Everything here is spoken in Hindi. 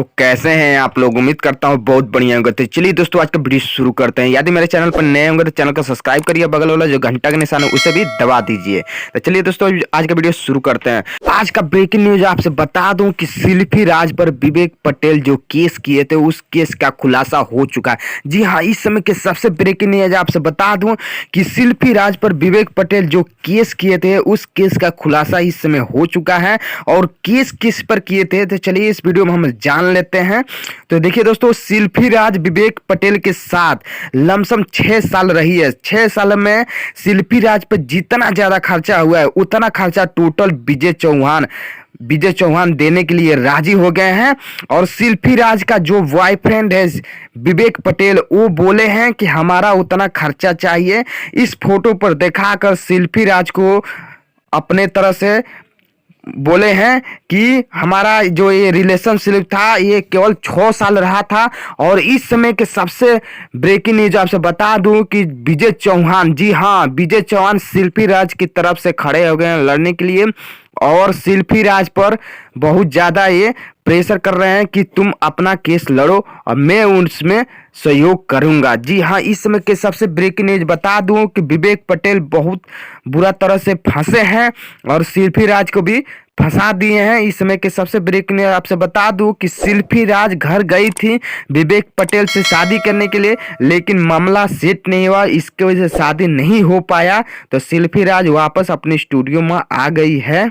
तो कैसे हैं आप लोग। उम्मीद करता हूँ बहुत बढ़िया होंगे। तो चलिए दोस्तों आज का वीडियो शुरू करते हैं। यदि मेरे चैनल पर नए होंगे तो चैनल को सब्सक्राइब करिए, बगल वाला जो घंटा का निशान है उसे भी दबा दीजिए। तो चलिए दोस्तों आज का वीडियो शुरू करते हैं। आज का ब्रेकिंग न्यूज आपसे बता दूं कि सेल्फी राज पर विवेक पटेल जो केस किए थे उस केस का खुलासा हो चुका है। जी हाँ, इस समय के सबसे ब्रेकिंग न्यूज आपसे बता दूं कि सेल्फी राज पर विवेक पटेल जो केस किए थे उस केस का खुलासा इस समय हो चुका है। और केस किस पर किए थे तो चलिए इस वीडियो में हम जान लेते हैं। तो देखिए दोस्तों, सेल्फी राज विवेक पटेल के साथ लमसम 6 साल रही है। 6 साल में सेल्फी राज पर जितना ज्यादा खर्चा हुआ है उतना खर्चा टोटल विजय चौहान देने के लिए राजी हो गए हैं। और सेल्फी राज का जो बॉयफ्रेंड है विवेक पटेल वो बोले हैं कि हमारा उतना खर्चा चाहिए। इस फोटो पर दिखाकर सेल्फी राज को अपने तरह से बोले हैं कि हमारा जो ये रिलेशनशिप था ये केवल 6 साल रहा था। और इस समय के सबसे ब्रेकिंग न्यूज आपसे बता दूं कि विजय चौहान, जी हाँ, विजय चौहान सेल्फी राज की तरफ से खड़े हो गए हैं लड़ने के लिए। और सेल्फी राज पर बहुत ज़्यादा ये प्रेशर कर रहे हैं कि तुम अपना केस लड़ो और मैं उसमें सहयोग करूंगा। जी हाँ, इस समय के सबसे ब्रेकिंग न्यूज बता दूं कि विवेक पटेल बहुत बुरा तरह से फंसे हैं और सेल्फी राज को भी फंसा दिए हैं। इस समय के सबसे ब्रेकिंग न्यूज आपसे बता दूं कि सेल्फी राज घर गई थी विवेक पटेल से शादी करने के लिए, लेकिन मामला सेट नहीं हुआ, इसकी वजह से शादी नहीं हो पाया। तो सेल्फी राज वापस अपने स्टूडियो में आ गई है।